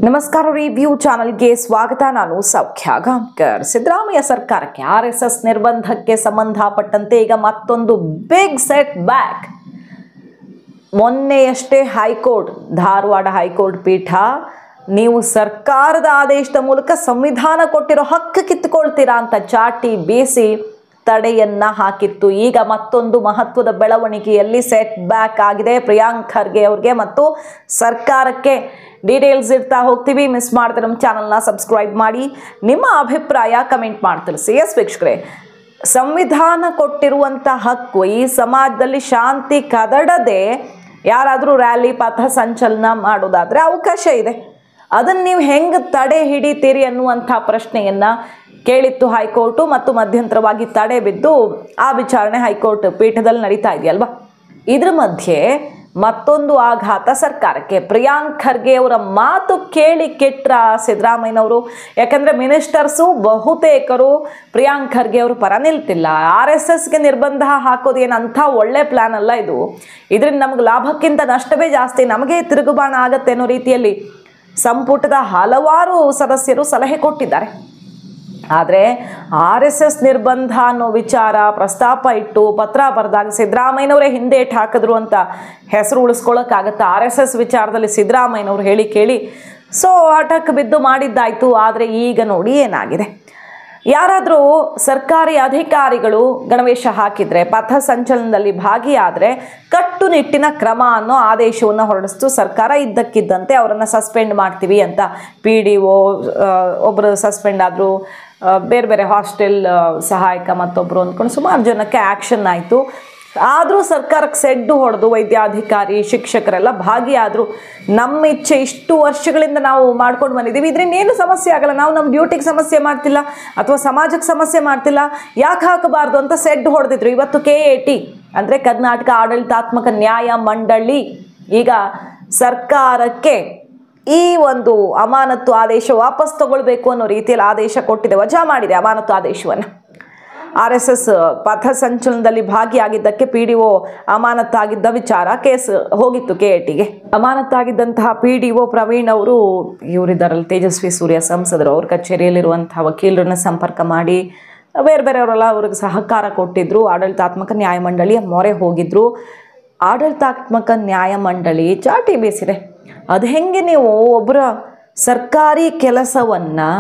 ನಮಸ್ಕಾರ ರಿವ್ಯೂ ಚಾನೆಲ್ಗೆ ಸ್ವಾಗತ. ನಾನು ಸೌಖ್ಯ ಗಾಂವ್ಕರ್. ಸಿದ್ದರಾಮಯ್ಯ ಸರ್ಕಾರಕ್ಕೆ ಆರ್ಎಸ್ಎಸ್ ನಿರ್ಬಂಧಕ್ಕೆ ಸಂಬಂಧಪಟ್ಟಂತೆ ಈಗ ಮತ್ತೊಂದು ಬಿಗ್ ಸೆಟ್ ಬ್ಯಾಕ್. ಮೊನ್ನೆಯಷ್ಟೇ ಹೈಕೋರ್ಟ್, ಧಾರವಾಡ ಹೈಕೋರ್ಟ್ ಪೀಠ, ನೀವು ಸರ್ಕಾರದ ಆದೇಶದ ಮೂಲಕ ಸಂವಿಧಾನ ಕೊಟ್ಟಿರೋ ಹಕ್ಕು ಕಿತ್ತುಕೊಳ್ತೀರಾ ಅಂತ ಚಾಟಿ ಬೀಸಿ ತಡೆಯನ್ನ ಹಾಕಿತ್ತು. ಈಗ ಮತ್ತೊಂದು ಮಹತ್ವದ ಬೆಳವಣಿಗೆಯಲ್ಲಿ ಸೆಟ್ ಬ್ಯಾಕ್ ಆಗಿದೆ ಪ್ರಿಯಾಂಕ್ ಖರ್ಗೆ ಅವ್ರಿಗೆ ಮತ್ತು ಸರ್ಕಾರಕ್ಕೆ. ಡೀಟೇಲ್ಸ್ ಇರ್ತಾ ಹೋಗ್ತೀವಿ. ಮಿಸ್ ಮಾಡಿದ್ರೆ ನಮ್ಮ ಚಾನಲ್ನ ಸಬ್ಸ್ಕ್ರೈಬ್ ಮಾಡಿ, ನಿಮ್ಮ ಅಭಿಪ್ರಾಯ ಕಮೆಂಟ್ ಮಾಡಿ ತಿಳಿಸಿ. ಎಸ್ ವೀಕ್ಷಕರೇ, ಸಂವಿಧಾನ ಕೊಟ್ಟಿರುವಂಥ ಹಕ್ಕು ಈ ಸಮಾಜದಲ್ಲಿ ಶಾಂತಿ ಕದಡದೆ ಯಾರಾದರೂ ರ್ಯಾಲಿ ಪಥ ಸಂಚಲನ ಮಾಡೋದಾದರೆ ಅವಕಾಶ ಇದೆ. ಅದನ್ನು ನೀವು ಹೆಂಗೆ ತಡೆ ಹಿಡಿತೀರಿ ಅನ್ನುವಂಥ ಪ್ರಶ್ನೆಯನ್ನು ಕೇಳಿತ್ತು ಹೈಕೋರ್ಟು ಮತ್ತು ಮಧ್ಯಂತರವಾಗಿ ತಡೆ ಬಿದ್ದು ಆ ವಿಚಾರಣೆ ಹೈಕೋರ್ಟ್ ಪೀಠದಲ್ಲಿ ನಡೀತಾ ಇದೆಯಲ್ವಾ. ಇದ್ರ ಮಧ್ಯೆ ಮತ್ತೊಂದು ಆಘಾತ ಸರ್ಕಾರಕ್ಕೆ. ಪ್ರಿಯಾಂಕ್ ಖರ್ಗೆ ಅವರ ಮಾತು ಕೇಳಿ ಕೆಟ್ರ ಸಿದ್ದರಾಮಯ್ಯನವರು. ಯಾಕಂದರೆ ಮಿನಿಸ್ಟರ್ಸು ಬಹುತೇಕರು ಪ್ರಿಯಾಂಕ್ ಖರ್ಗೆ ಅವರು ಪರ ನಿಲ್ತಿಲ್ಲ. RSSಗೆ ನಿರ್ಬಂಧ ಹಾಕೋದು ಏನಂಥ ಒಳ್ಳೆ ಪ್ಲ್ಯಾನ್ ಅಲ್ಲ ಇದು. ಇದರಿಂದ ನಮ್ಗೆ ಲಾಭಕ್ಕಿಂತ ನಷ್ಟವೇ ಜಾಸ್ತಿ, ನಮಗೆ ತಿರುಗುಬಾಣ ಆಗತ್ತೆ ಅನ್ನೋ ರೀತಿಯಲ್ಲಿ ಸಂಪುಟದ ಹಲವಾರು ಸದಸ್ಯರು ಸಲಹೆ ಕೊಟ್ಟಿದ್ದಾರೆ. ಆದರೆ RSS ನಿರ್ಬಂಧ ಅನ್ನೋ ವಿಚಾರ ಪ್ರಸ್ತಾಪ ಇಟ್ಟು ಪತ್ರ ಬರೆದಾಗ ಸಿದ್ದರಾಮಯ್ಯನವರೇ ಹಿಂದೇಟು ಹಾಕಿದ್ರು ಅಂತ ಹೆಸರು ಉಳಿಸ್ಕೊಳ್ಳೋಕ್ಕಾಗತ್ತೆ. RSS ವಿಚಾರದಲ್ಲಿ ಸಿದ್ದರಾಮಯ್ಯನವರು ಹೇಳಿ ಕೇಳಿ ಸೊ ಹಠಕ್ಕೆ ಬಿದ್ದು ಮಾಡಿದ್ದಾಯಿತು. ಆದರೆ ಈಗ ನೋಡಿ ಏನಾಗಿದೆ. ಯಾರಾದರೂ ಸರ್ಕಾರಿ ಅಧಿಕಾರಿಗಳು ಗಣವೇಶ ಹಾಕಿದರೆ, ಪಥ ಸಂಚಲನದಲ್ಲಿ ಭಾಗಿಯಾದರೆ ಕಟ್ಟುನಿಟ್ಟಿನ ಕ್ರಮ ಅನ್ನೋ ಆದೇಶವನ್ನು ಹೊರಡಿಸ್ತು ಸರ್ಕಾರ. ಇದ್ದಕ್ಕಿದ್ದಂತೆ ಅವರನ್ನು ಸಸ್ಪೆಂಡ್ ಮಾಡ್ತೀವಿ ಅಂತ PDO ಒಬ್ಬರು ಸಸ್ಪೆಂಡ್ ಆದರು, ಬೇರೆ ಬೇರೆ ಹಾಸ್ಟೆಲ್ ಸಹಾಯಕ ಮತ್ತೊಬ್ಬರು ಅಂದ್ಕೊಂಡು ಸುಮಾರು ಜನಕ್ಕೆ ಆ್ಯಕ್ಷನ್ ಆಯಿತು. ಆದರೂ ಸರ್ಕಾರಕ್ಕೆ ಸೆಡ್ಡು ಹೊಡೆದು ವೈದ್ಯಾಧಿಕಾರಿ ಶಿಕ್ಷಕರೆಲ್ಲ ಭಾಗಿಯಾದರು. ನಮ್ಮ ಇಚ್ಛೆ ಇಷ್ಟು ವರ್ಷಗಳಿಂದ ನಾವು ಮಾಡ್ಕೊಂಡು ಬಂದಿದ್ದೀವಿ, ಇದರಿಂದ ಏನು ಸಮಸ್ಯೆ ಆಗಲ್ಲ, ನಾವು ನಮ್ಮ ಡ್ಯೂಟಿಗೆ ಸಮಸ್ಯೆ ಮಾಡ್ತಿಲ್ಲ ಅಥವಾ ಸಮಾಜಕ್ಕೆ ಸಮಸ್ಯೆ ಮಾಡ್ತಿಲ್ಲ, ಯಾಕೆ ಹಾಕಬಾರ್ದು ಅಂತ ಸೆಡ್ಡು ಹೊಡೆದಿದ್ರು. ಇವತ್ತು KAT ಅಂದರೆ ಕರ್ನಾಟಕ ಆಡಳಿತಾತ್ಮಕ ನ್ಯಾಯ ಮಂಡಳಿ ಈಗ ಸರ್ಕಾರಕ್ಕೆ ಈ ಒಂದು ಅಮಾನತ್ತು ಆದೇಶ ವಾಪಸ್ ತಗೊಳ್ಬೇಕು ಅನ್ನೋ ರೀತಿಯಲ್ಲಿ ಆದೇಶ ಕೊಟ್ಟಿದೆ, ವಜಾ ಮಾಡಿದೆ ಅಮಾನತು ಆದೇಶವನ್ನು. RSS ಪಥ ಸಂಚಲನದಲ್ಲಿ ಭಾಗಿಯಾಗಿದ್ದಕ್ಕೆ PDO ಅಮಾನತ್ತಾಗಿದ್ದ ವಿಚಾರ ಕೇಸ್ ಹೋಗಿತ್ತು KATಗೆ. ಅಮಾನತ್ತಾಗಿದ್ದಂತಹ PDO ಪ್ರವೀಣ್ ಅವರು, ಇವರಿದ್ದಾರಲ್ಲ ತೇಜಸ್ವಿ ಸೂರ್ಯ ಸಂಸದರು, ಅವ್ರ ಕಚೇರಿಯಲ್ಲಿರುವಂತಹ ವಕೀಲರನ್ನ ಸಂಪರ್ಕ ಮಾಡಿ ಬೇರೆ ಬೇರೆಯವರೆಲ್ಲ ಅವ್ರಿಗೆ ಸಹಕಾರ ಕೊಟ್ಟಿದ್ರು. ಆಡಳಿತಾತ್ಮಕ ನ್ಯಾಯಮಂಡಳಿಯ ಮೊರೆ ಹೋಗಿದ್ರು. ಆಡಳಿತಾತ್ಮಕ ನ್ಯಾಯಮಂಡಳಿ ಚಾಟಿ ಬೀಸಿದೆ. ಅದು ಹೆಂಗೆ ನೀವು ಒಬ್ಬರ ಸರ್ಕಾರಿ ಕೆಲಸವನ್ನು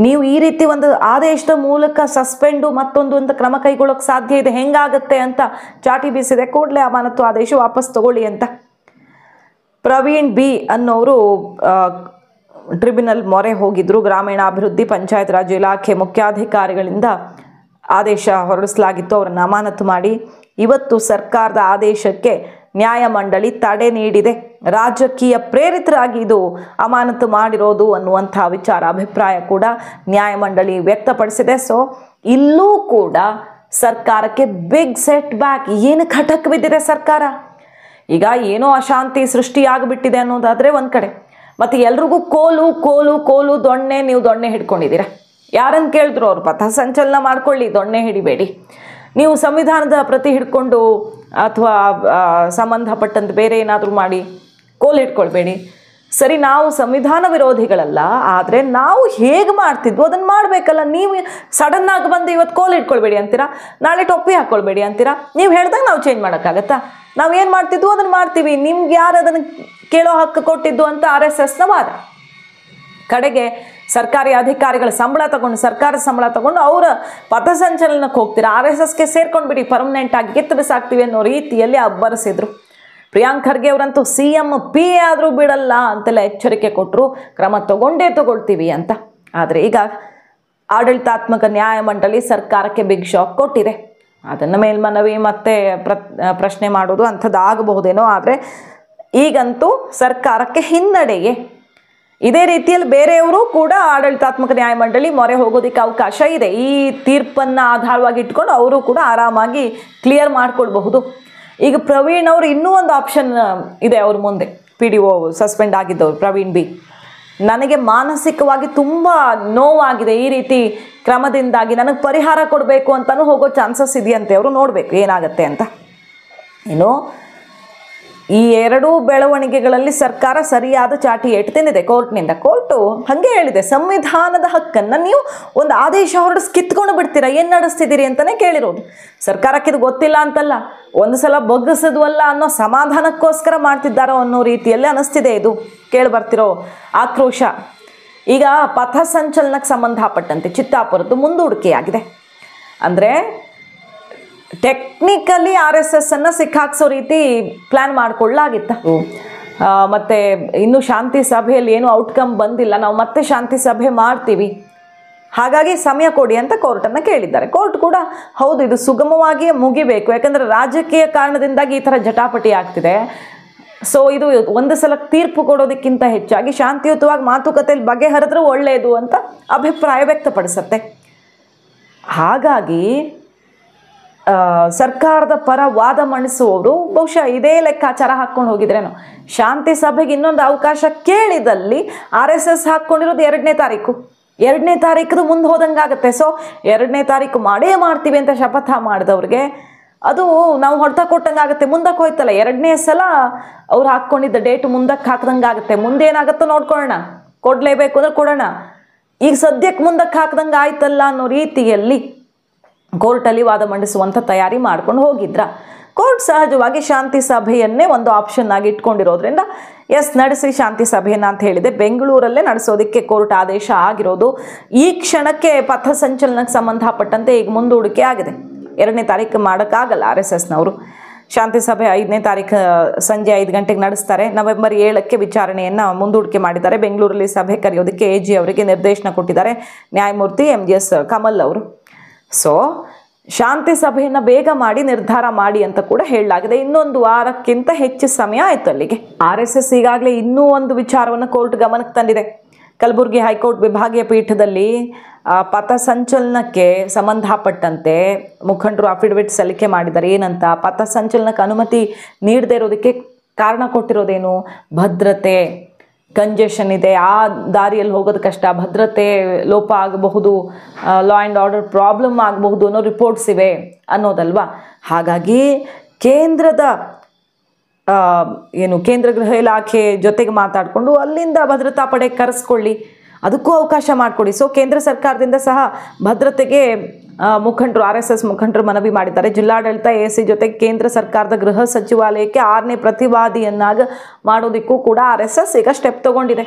ನೀವು ಈ ರೀತಿ ಒಂದು ಆದೇಶದ ಮೂಲಕ ಸಸ್ಪೆಂಡು ಮತ್ತೊಂದು ಅಂತ ಕ್ರಮ ಕೈಗೊಳ್ಳೋಕೆ ಸಾಧ್ಯ ಇದೆ, ಹೆಂಗಾಗತ್ತೆ ಅಂತ ಚಾಟಿ ಬೀಸಿದೆ. ಕೂಡಲೇ ಅಮಾನತು ಆದೇಶ ವಾಪಸ್ ತಗೊಳ್ಳಿ ಅಂತ ಪ್ರವೀಣ್ B ಅನ್ನೋರು ಟ್ರಿಬ್ಯುನಲ್ ಮೊರೆ ಹೋಗಿದ್ರು. ಗ್ರಾಮೀಣಾಭಿವೃದ್ಧಿ ಪಂಚಾಯತ್ ರಾಜ್ ಇಲಾಖೆ ಮುಖ್ಯಾಧಿಕಾರಿಗಳಿಂದ ಆದೇಶ ಹೊರಡಿಸಲಾಗಿತ್ತು, ಅವರನ್ನು ಅಮಾನತು ಮಾಡಿ. ಇವತ್ತು ಸರ್ಕಾರದ ಆದೇಶಕ್ಕೆ ನ್ಯಾಯಮಂಡಳಿ ತಡೆ ನೀಡಿದೆ. ರಾಜಕೀಯ ಪ್ರೇರಿತರಾಗಿ ಇದು ಅಮಾನತು ಮಾಡಿರೋದು ಅನ್ನುವಂಥ ವಿಚಾರ ಅಭಿಪ್ರಾಯ ಕೂಡ ನ್ಯಾಯಮಂಡಳಿ ವ್ಯಕ್ತಪಡಿಸಿದೆ. ಸೊ ಇಲ್ಲೂ ಕೂಡ ಸರ್ಕಾರಕ್ಕೆ ಬಿಗ್ ಸೆಟ್ ಬ್ಯಾಕ್. ಏನು ಖಟಕ್ ಬಿದ್ದಿದೆ ಸರ್ಕಾರ. ಈಗ ಏನೋ ಅಶಾಂತಿ ಸೃಷ್ಟಿಯಾಗಿಬಿಟ್ಟಿದೆ ಅನ್ನೋದಾದರೆ ಒಂದು ಕಡೆ, ಮತ್ತು ಎಲ್ರಿಗೂ ಕೋಲು ಕೋಲು ಕೋಲು ದೊಣ್ಣೆ, ನೀವು ದೊಣ್ಣೆ ಹಿಡ್ಕೊಂಡಿದ್ದೀರಾ. ಯಾರನ್ನು ಕೇಳಿದ್ರು ಅವ್ರು ಪಥ ಸಂಚಲನ ಮಾಡ್ಕೊಳ್ಳಿ, ದೊಣ್ಣೆ ಹಿಡಿಬೇಡಿ. ನೀವು ಸಂವಿಧಾನದ ಪ್ರತಿ ಹಿಡ್ಕೊಂಡು ಅಥವಾ ಸಂಬಂಧಪಟ್ಟಂತೆ ಬೇರೆ ಏನಾದರೂ ಮಾಡಿ ಕೋಲು ಹಿಡ್ಕೊಳ್ಬೇಡಿ. ಸರಿ, ನಾವು ಸಂವಿಧಾನ ವಿರೋಧಿಗಳಲ್ಲ, ಆದರೆ ನಾವು ಹೇಗೆ ಮಾಡ್ತಿದ್ವು ಅದನ್ನು ಮಾಡಬೇಕಲ್ಲ. ನೀವು ಸಡನ್ನಾಗಿ ಬಂದು ಇವತ್ತು ಕೋಲು ಹಿಡ್ಕೊಳ್ಬೇಡಿ ಅಂತೀರಾ, ನಾಳೆ ಟೊಪ್ಪಿ ಹಾಕ್ಕೊಳ್ಬೇಡಿ ಅಂತೀರಾ. ನೀವು ಹೇಳ್ದಾಗ ನಾವು ಚೇಂಜ್ ಮಾಡೋಕ್ಕಾಗತ್ತಾ? ನಾವು ಏನು ಮಾಡ್ತಿದ್ವು ಅದನ್ನು ಮಾಡ್ತೀವಿ. ನಿಮ್ಗೆ ಯಾರು ಅದನ್ನು ಕೇಳೋ ಹಕ್ಕು ಕೊಟ್ಟಿದ್ದು ಅಂತ RSSನ ವಾದ. ಕಡೆಗೆ ಸರ್ಕಾರಿ ಅಧಿಕಾರಿಗಳ ಸಂಬಳ ತಗೊಂಡು, ಸರ್ಕಾರದ ಸಂಬಳ ತಗೊಂಡು ಅವರ ಪಥಸಂಚಲನಕ್ಕೆ ಹೋಗ್ತೀರಾ, RSSಗೆ ಸೇರ್ಕೊಂಡು ಬಿಡಿ, ಪರ್ಮನೆಂಟ್ ಆಗಿ ಕಿತ್ತು ಬಿಸಾಕ್ತೀವಿ ಅನ್ನೋ ರೀತಿಯಲ್ಲಿ ಅಬ್ಬರಿಸಿದ್ರು. ಪ್ರಿಯಾಂಕ್ ಖರ್ಗೆ ಅವರಂತೂ CM PA ಆದರೂ ಬಿಡಲ್ಲ ಅಂತೆಲ್ಲ ಎಚ್ಚರಿಕೆ ಕೊಟ್ಟರು, ಕ್ರಮ ತಗೊಳ್ತೀವಿ ಅಂತ. ಆದರೆ ಈಗ ಆಡಳಿತಾತ್ಮಕ ನ್ಯಾಯಮಂಡಳಿ ಸರ್ಕಾರಕ್ಕೆ ಬಿಗ್ ಶಾಕ್ ಕೊಟ್ಟಿದೆ. ಅದನ್ನು ಮೇಲ್ಮನವಿ ಮತ್ತೆ ಪ್ರಶ್ನೆ ಮಾಡೋದು ಅಂಥದ್ದು ಆಗಬಹುದೇನೋ. ಆದರೆ ಈಗಂತೂ ಸರ್ಕಾರಕ್ಕೆ ಹಿನ್ನಡೆಗೆ. ಇದೇ ರೀತಿಯಲ್ಲಿ ಬೇರೆಯವರು ಕೂಡ ಆಡಳಿತಾತ್ಮಕ ನ್ಯಾಯಮಂಡಳಿ ಮೊರೆ ಹೋಗೋದಕ್ಕೆ ಅವಕಾಶ ಇದೆ. ಈ ತೀರ್ಪನ್ನು ಆಧಾರವಾಗಿ ಇಟ್ಕೊಂಡು ಅವರು ಕೂಡ ಆರಾಮಾಗಿ ಕ್ಲಿಯರ್ ಮಾಡಿಕೊಳ್ಬಹುದು. ಈಗ ಪ್ರವೀಣ್ ಅವರು ಇನ್ನೂ ಒಂದು ಆಪ್ಷನ್ ಇದೆ ಅವ್ರ ಮುಂದೆ. PDO ಸಸ್ಪೆಂಡ್ ಆಗಿದ್ದವರು ಪ್ರವೀಣ್ B, ನನಗೆ ಮಾನಸಿಕವಾಗಿ ತುಂಬ ನೋವಾಗಿದೆ ಈ ರೀತಿ ಕ್ರಮದಿಂದಾಗಿ, ನನಗೆ ಪರಿಹಾರ ಕೊಡಬೇಕು ಅಂತಲೂ ಹೋಗೋ ಚಾನ್ಸಸ್ ಇದೆಯಂತೆ. ಅವರು ನೋಡಬೇಕು ಏನಾಗುತ್ತೆ ಅಂತ. ಇನ್ನು ಈ ಎರಡೂ ಬೆಳವಣಿಗೆಗಳಲ್ಲಿ ಸರ್ಕಾರ ಸರಿಯಾದ ಚಾಟಿ ಏಟು ತಿಂದಿದೆ ಕೋರ್ಟ್ನಿಂದ. ಕೋರ್ಟು ಹಾಗೆ ಹೇಳಿದೆ, ಸಂವಿಧಾನದ ಹಕ್ಕನ್ನು ನೀವು ಒಂದು ಆದೇಶ ಹೊರಡಿಸಿ ಕಿತ್ಕೊಂಡು ಬಿಡ್ತೀರಾ, ಏನು ನಡೆಸ್ತಿದ್ದೀರಿ ಅಂತಲೇ ಕೇಳಿರೋದು. ಸರ್ಕಾರಕ್ಕೆ ಇದು ಗೊತ್ತಿಲ್ಲ ಅಂತಲ್ಲ, ಒಂದು ಸಲ ಬಗ್ಗಿಸಿದ್ವಲ್ಲ ಅನ್ನೋ ಸಮಾಧಾನಕ್ಕೋಸ್ಕರ ಮಾಡ್ತಿದ್ದಾರೋ ಅನ್ನೋ ರೀತಿಯಲ್ಲಿ ಅನ್ನಿಸ್ತಿದೆ ಇದು ಕೇಳಿಬರ್ತಿರೋ ಆಕ್ರೋಶ. ಈಗ ಪಥಸಂಚಲನಕ್ಕೆ ಸಂಬಂಧಪಟ್ಟಂತೆ ಚಿತ್ತಾಪುರದ್ದು ಮುಂದೂಡಿಕೆಯಾಗಿದೆ. ಅಂದರೆ ಟೆಕ್ನಿಕಲಿ RSS ಅನ್ನು ಸಿಕ್ಕಾಕ್ಸೋ ರೀತಿ ಪ್ಲ್ಯಾನ್ ಮಾಡಿಕೊಳ್ಳಲಾಗಿತ್ತು. ಮತ್ತು ಇನ್ನೂ ಶಾಂತಿ ಸಭೆಯಲ್ಲಿ ಏನೂ ಔಟ್ಕಮ್ ಬಂದಿಲ್ಲ, ನಾವು ಮತ್ತೆ ಶಾಂತಿ ಸಭೆ ಮಾಡ್ತೀವಿ, ಹಾಗಾಗಿ ಸಮಯ ಕೊಡಿ ಅಂತ ಕೋರ್ಟನ್ನು ಕೇಳಿದ್ದಾರೆ. ಕೋರ್ಟ್ ಕೂಡ ಹೌದು ಇದು ಸುಗಮವಾಗಿಯೇ ಮುಗಿಬೇಕು, ಯಾಕಂದರೆ ರಾಜಕೀಯ ಕಾರಣದಿಂದಾಗಿ ಈ ಥರ ಜಟಾಪಟಿ ಆಗ್ತಿದೆ. ಸೊ ಇದು ಒಂದು ಸಲ ತೀರ್ಪು ಕೊಡೋದಕ್ಕಿಂತ ಹೆಚ್ಚಾಗಿ ಶಾಂತಿಯುತವಾಗಿ ಮಾತುಕತೆಯಲ್ಲಿ ಬಗೆಹರಿದ್ರೂ ಒಳ್ಳೆಯದು ಅಂತ ಅಭಿಪ್ರಾಯ ವ್ಯಕ್ತಪಡಿಸುತ್ತೆ. ಹಾಗಾಗಿ ಸರ್ಕಾರದ ಪರ ವಾದ ಮಂಡಿಸುವವರು ಬಹುಶಃ ಇದೇ ಲೆಕ್ಕಾಚಾರ ಹಾಕ್ಕೊಂಡು ಹೋಗಿದ್ರೇನು, ಶಾಂತಿ ಸಭೆಗೆ ಇನ್ನೊಂದು ಅವಕಾಶ ಕೇಳಿದಲ್ಲಿ RSS ಹಾಕ್ಕೊಂಡಿರೋದು 2ನೇ ತಾರೀಕು, 2ನೇ ತಾರೀಕದು ಮುಂದೆ ಹೋದಂಗಾಗತ್ತೆ. ಸೊ 2ನೇ ತಾರೀಕು ಮಾಡೇ ಮಾಡ್ತೀವಿ ಅಂತ ಶಪಥ ಮಾಡಿದವ್ರಿಗೆ ಅದು ನಾವು ಹೊಡೆತ ಕೊಟ್ಟಂಗೆ ಆಗುತ್ತೆ. ಮುಂದಕ್ಕೆ ಹೋಯ್ತಲ್ಲ, 2ನೇ ಸಲ ಅವ್ರು ಹಾಕ್ಕೊಂಡಿದ್ದ ಡೇಟ್ ಮುಂದಕ್ಕೆ ಹಾಕ್ದಂಗೆ ಆಗುತ್ತೆ. ಮುಂದೇನಾಗುತ್ತೋ ನೋಡ್ಕೊಳ್ಳೋಣ, ಕೊಡಲೇಬೇಕು ಅಂದ್ರೆ ಕೊಡೋಣ, ಈಗ ಸದ್ಯಕ್ಕೆ ಮುಂದಕ್ಕೆ ಹಾಕ್ದಂಗೆ ಆಯ್ತಲ್ಲ ಅನ್ನೋ ರೀತಿಯಲ್ಲಿ ಕೋರ್ಟಲ್ಲಿ ವಾದ ಮಂಡಿಸುವಂಥ ತಯಾರಿ ಮಾಡ್ಕೊಂಡು ಹೋಗಿದ್ರ. ಕೋರ್ಟ್ ಸಹಜವಾಗಿ ಶಾಂತಿ ಸಭೆಯನ್ನೇ ಒಂದು ಆಪ್ಷನ್ ಆಗಿ ಇಟ್ಕೊಂಡಿರೋದ್ರಿಂದ ಎಸ್ ನಡೆಸಿ ಶಾಂತಿ ಸಭೆಯನ್ನು ಅಂತ ಹೇಳಿದೆ. ಬೆಂಗಳೂರಲ್ಲೇ ನಡೆಸೋದಕ್ಕೆ ಕೋರ್ಟ್ ಆದೇಶ ಆಗಿರೋದು. ಈ ಕ್ಷಣಕ್ಕೆ ಪಥಸಂಚಲನಕ್ಕೆ ಸಂಬಂಧಪಟ್ಟಂತೆ ಈಗ ಮುಂದೂಡಿಕೆ ಆಗಿದೆ. 2ನೇ ತಾರೀಕು ಮಾಡೋಕ್ಕಾಗಲ್ಲ RSSನವರು. ಶಾಂತಿ ಸಭೆ 5ನೇ ತಾರೀಕು ಸಂಜೆ 5 ಗಂಟೆಗೆ ನಡೆಸ್ತಾರೆ. ನವೆಂಬರ್ 7ಕ್ಕೆ ವಿಚಾರಣೆಯನ್ನು ಮುಂದೂಡಿಕೆ ಮಾಡಿದ್ದಾರೆ. ಬೆಂಗಳೂರಲ್ಲಿ ಸಭೆ ಕರೆಯೋದಕ್ಕೆ AG ಅವರಿಗೆ ನಿರ್ದೇಶನ ಕೊಟ್ಟಿದ್ದಾರೆ ನ್ಯಾಯಮೂರ್ತಿ MGS ಕಮಲ್ ಅವರು. ಸೊ ಶಾಂತಿ ಸಭೆಯನ್ನು ಬೇಗ ಮಾಡಿ ನಿರ್ಧಾರ ಮಾಡಿ ಅಂತ ಕೂಡ ಹೇಳಲಾಗಿದೆ. ಇನ್ನೊಂದು ವಾರಕ್ಕಿಂತ ಹೆಚ್ಚು ಸಮಯ ಆಯಿತು ಅಲ್ಲಿಗೆ. RSS ಈಗಾಗಲೇ ಇನ್ನೂ ಒಂದು ವಿಚಾರವನ್ನು ಕೋರ್ಟ್ ಗಮನಕ್ಕೆ ತಂದಿದೆ. ಕಲಬುರಗಿ ಹೈಕೋರ್ಟ್ ವಿಭಾಗೀಯ ಪೀಠದಲ್ಲಿ ಪಥಸಂಚಲನಕ್ಕೆ ಸಂಬಂಧಪಟ್ಟಂತೆ ಮುಖಂಡರು ಅಫಿಡವಿಟ್ ಸಲ್ಲಿಕೆ ಮಾಡಿದ್ದಾರೆ. ಏನಂತ, ಪಥಸಂಚಲನಕ್ಕೆ ಅನುಮತಿ ನೀಡದೇ ಇರೋದಕ್ಕೆ ಕಾರಣ ಕೊಟ್ಟಿರೋದೇನು, ಭದ್ರತೆ ಕಂಜೆಷನ್ ಇದೆ, ಆ ದಾರಿಯಲ್ಲಿ ಹೋಗೋದು ಕಷ್ಟ, ಭದ್ರತೆ ಲೋಪ ಆಗಬಹುದು, ಲಾ ಆ್ಯಂಡ್ ಆರ್ಡರ್ ಪ್ರಾಬ್ಲಮ್ ಆಗಬಹುದು ಅನ್ನೋ ರಿಪೋರ್ಟ್ಸ್ ಇವೆ ಅನ್ನೋದಲ್ವಾ. ಹಾಗಾಗಿ ಕೇಂದ್ರದ ಕೇಂದ್ರ ಗೃಹ ಇಲಾಖೆ ಜೊತೆಗೆ ಮಾತಾಡಿಕೊಂಡು ಅಲ್ಲಿಂದ ಭದ್ರತಾ ಪಡೆ ಕರೆಸ್ಕೊಳ್ಳಿ, ಅದಕ್ಕೂ ಅವಕಾಶ ಮಾಡಿಕೊಡಿ. ಸೊ ಕೇಂದ್ರ ಸರ್ಕಾರದಿಂದ ಸಹ ಭದ್ರತೆಗೆ ಮುಖಂಡರು RSS ಮುಖಂಡರು ಮನವಿ ಮಾಡಿದ್ದಾರೆ. ಜಿಲ್ಲಾಡಳಿತ AC ಜೊತೆಗೆ ಕೇಂದ್ರ ಸರ್ಕಾರದ ಗೃಹ ಸಚಿವಾಲಯಕ್ಕೆ 6ನೇ ಪ್ರತಿವಾದಿಯನ್ನಾಗಿ ಮಾಡೋದಕ್ಕೂ ಕೂಡ RSS ಈಗ ಸ್ಟೆಪ್ ತಗೊಂಡಿದೆ.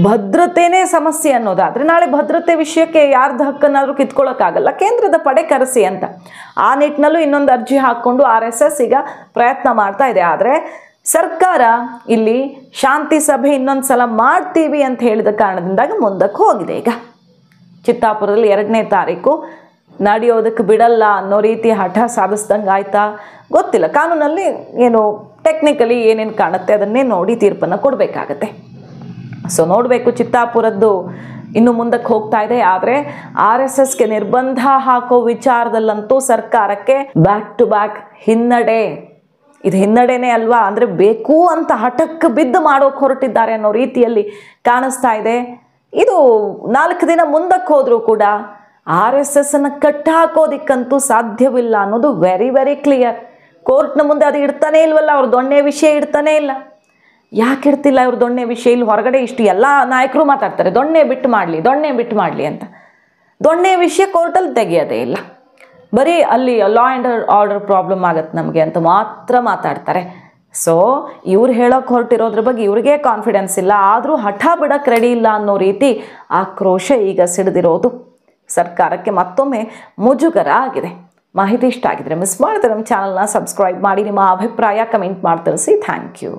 ಭದ್ರತೆನೇ ಸಮಸ್ಯೆ ಅನ್ನೋದಾದರೆ ನಾಳೆ ಭದ್ರತೆ ವಿಷಯಕ್ಕೆ ಯಾರ್ದು ಹಕ್ಕನ್ನಾದರೂ ಕಿತ್ಕೊಳ್ಳೋಕ್ಕಾಗಲ್ಲ, ಕೇಂದ್ರದ ಪಡೆ ಕರೆಸಿ ಅಂತ. ಆ ನಿಟ್ಟಿನಲ್ಲೂ ಇನ್ನೊಂದು ಅರ್ಜಿ ಹಾಕ್ಕೊಂಡು RSS ಈಗ ಪ್ರಯತ್ನ ಮಾಡ್ತಾ ಇದೆ. ಆದರೆ ಸರ್ಕಾರ ಇಲ್ಲಿ ಶಾಂತಿ ಸಭೆ ಇನ್ನೊಂದು ಸಲ ಮಾಡ್ತೀವಿ ಅಂತ ಹೇಳಿದ ಕಾರಣದಿಂದಾಗಿ ಮುಂದಕ್ಕೆ ಹೋಗಿದೆ. ಈಗ ಚಿತ್ತಾಪುರದಲ್ಲಿ 2ನೇ ತಾರೀಕು ನಡೆಯೋದಕ್ಕೆ ಬಿಡಲ್ಲ ಅನ್ನೋ ರೀತಿ ಹಠ ಸಾಧಿಸ್ದಂಗೆ ಆಯ್ತಾ ಗೊತ್ತಿಲ್ಲ. ಕಾನೂನಲ್ಲಿ ಟೆಕ್ನಿಕಲಿ ಏನೇನು ಕಾಣುತ್ತೆ ಅದನ್ನೇ ನೋಡಿ ತೀರ್ಪನ್ನು ಕೊಡಬೇಕಾಗತ್ತೆ. ಸೊ ನೋಡಬೇಕು, ಚಿತ್ತಾಪುರದ್ದು ಇನ್ನು ಮುಂದಕ್ಕೆ ಹೋಗ್ತಾ ಇದೆ. ಆದರೆ RSSಗೆ ನಿರ್ಬಂಧ ಹಾಕೋ ವಿಚಾರದಲ್ಲಂತೂ ಸರ್ಕಾರಕ್ಕೆ ಬ್ಯಾಕ್ ಟು ಬ್ಯಾಕ್ ಹಿನ್ನಡೆ. ಇದು ಹಿನ್ನಡೆನೇ ಅಲ್ವಾ, ಅಂದರೆ ಬೇಕು ಅಂತ ಹಠಕ್ಕೆ ಬಿದ್ದು ಮಾಡೋಕೆ ಹೊರಟಿದ್ದಾರೆ ಅನ್ನೋ ರೀತಿಯಲ್ಲಿ ಕಾಣಿಸ್ತಾ ಇದೆ. ಇದು 4 ದಿನ ಮುಂದಕ್ಕೆ ಹೋದರೂ ಕೂಡ RSSನ್ನು ಕಟ್ಟಿ ಹಾಕೋದಿಕ್ಕಂತೂ ಸಾಧ್ಯವಿಲ್ಲ ಅನ್ನೋದು ವೆರಿ ವೆರಿ ಕ್ಲಿಯರ್. ಕೋರ್ಟ್ನ ಮುಂದೆ ಅದು ಇಡ್ತಾನೇ ಇಲ್ವಲ್ಲ, ಅವ್ರ ದೊಣ್ಣೆ ವಿಷಯ ಇಡ್ತಾನೇ ಇಲ್ಲ. ಯಾಕೆ ಇಡ್ತಿಲ್ಲ ಇವ್ರ ದೊಣ್ಣೆ ವಿಷಯ? ಇಲ್ಲಿ ಹೊರಗಡೆ ಇಷ್ಟು ಎಲ್ಲ ನಾಯಕರು ಮಾತಾಡ್ತಾರೆ ದೊಣ್ಣೆ ಬಿಟ್ಟು ಮಾಡಲಿ ಅಂತ. ದೊಣ್ಣೆ ವಿಷಯ ಕೋರ್ಟಲ್ಲಿ ತೆಗೆಯೋದೇ ಇಲ್ಲ, ಬರೀ ಅಲ್ಲಿ ಲಾ ಆ್ಯಂಡ್ ಆರ್ಡರ್ ಪ್ರಾಬ್ಲಮ್ ಆಗತ್ತೆ ನಮಗೆ ಅಂತ ಮಾತ್ರ ಮಾತಾಡ್ತಾರೆ. ಸೊ ಇವ್ರು ಹೇಳೋಕೆ ಹೊರಟಿರೋದ್ರ ಬಗ್ಗೆ ಇವ್ರಿಗೆ ಕಾನ್ಫಿಡೆನ್ಸ್ ಇಲ್ಲ, ಆದರೂ ಹಠ ಬಿಡೋಕ್ಕೆ ರೆಡಿ ಇಲ್ಲ ಅನ್ನೋ ರೀತಿ ಆಕ್ರೋಶ ಈಗ ಸಿಡಿದಿರೋದು ಸರ್ಕಾರಕ್ಕೆ ಮತ್ತೊಮ್ಮೆ ಮುಜುಗರ ಆಗಿದೆ. ಮಾಹಿತಿ ಇಷ್ಟ ಆಗಿದ್ರೆ ಮಿಸ್ ಮಾಡಿದ್ರೆ ನಮ್ಮ ಚಾನಲ್ನ ಸಬ್ಸ್ಕ್ರೈಬ್ ಮಾಡಿ, ನಿಮ್ಮ ಅಭಿಪ್ರಾಯ ಕಮೆಂಟ್ ಮಾಡಿ ತಿಳಿಸಿ. Thank you.